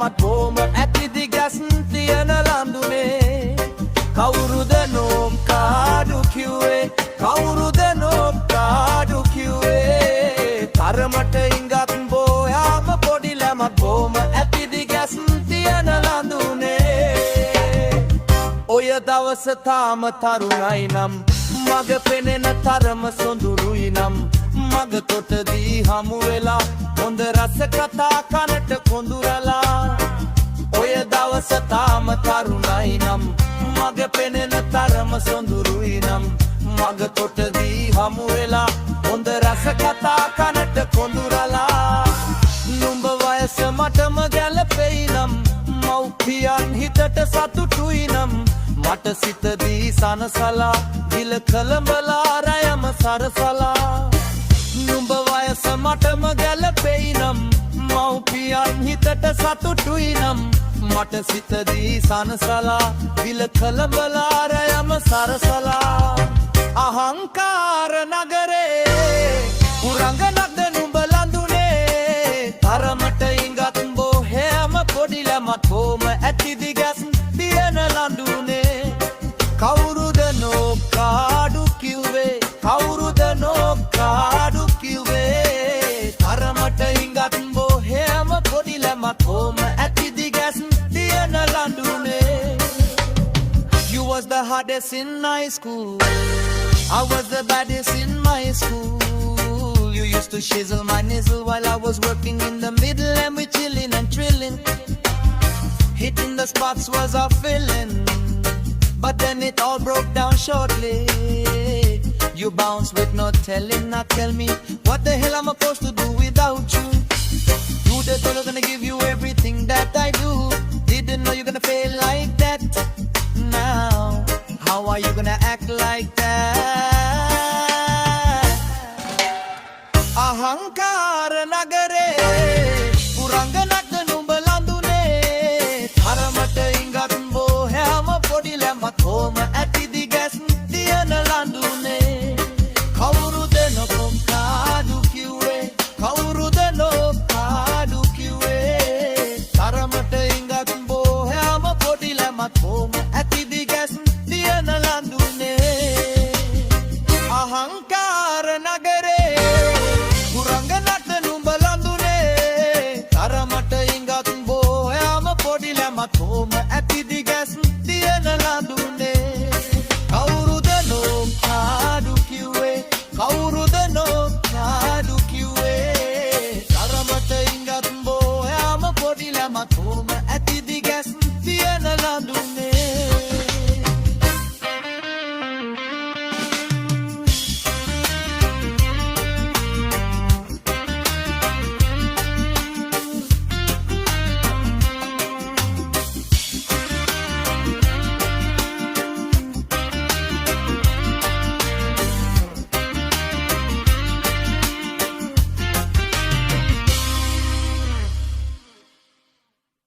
මත් බෝම ඇති දිගැසන් තියන ලඳුනේ කවුරුද නෝකාඩු කිව්වේ කවුරුද නෝකාඩු කිව්වේ තරමට ඉඟත් බෝයාම පොඩි ළමත් බෝම ඇති දිගැසන් තියන ලඳුනේ ඔය දවස තාම තරුණයි නම් මග පෙනෙන තරම සොඳුරුයි නම් මග තොටදී හමු වෙලා හොඳ රස කතා කනට කොඳුරලා ඔය දවස තාම තරුණයි නම් මග පෙනෙන තරම සොඳුරුයි නම් මග තොටදී හමු වෙලා හොඳ රස කතා කනට කොඳුරලා නුඹ වයස මටම ගැලපෙයි නම් මව්පියන් හිතට සතුටුයි නම් මට සිතදී සනසලා දිල කලඹලා රැයම සරසලා නුඹ වයස මටම ගැලපෙයි නම් මව්පියන් හිතට සතුටුයි නම් මට සිතදී සනසලා දිල කලඹලා රැයම සරසලා අහංකාර නගරේ උරංගනක්ද නුඹ ලඳුනේ තරමට ඉඟත් බොහෙම පොඩි ළමත් බෝම ඇති දිගැසන් තියන ලඳුනේ කවුරුද නෝකාඩු කිව්වේ කවුරුද නෝකාඩු කිව්වේ තරමට ඉඟත් බොහෙම පොඩි ළමත් බෝම ඇති දිගැසන් තියන ලඳුනේ You was the hardest in high school I was the baddest in my school You used to shizzle my nizzle while I was working in the middle and we chilling and trilling Hitting the spots was our feeling But then it all broke down shortly You bounced with no telling Now tell me what the hell I'm supposed to do without you You the girl gonna give you everything that I do Didn't know you're gonna fail like that Now how are you gonna act like that අහංකාර නගරේ පුරංගනක්ද නුඹ ලඳුනේ තරමට ඉඟත් බෝහැම පොඩි ළමත් හෝම ඇති දිගැසන් තියන ලඳුනේ කවුරුද නොකොම්කාඩු කිව්වේ කවුරුද නොකාඩු කිව්වේ තරමට ඉඟත් බෝහැම පොඩි ළමත් හෝම ඇති දිගැසන් තියන ලඳුනේ අහංකාර නගරේ පුරංගනක්ද නුඹ ලඳුනේ තරමට ඉඟත් බෝයාම පොඩි ළමත් හෝම ඇති දිගැසන් තියන ලඳුනේ කවුරුද නෝකාඩු කිව්වේ කවුරුද නෝකාඩු කිව්වේ තරමට ඉඟත් බෝයාම පොඩි ළමත් හෝම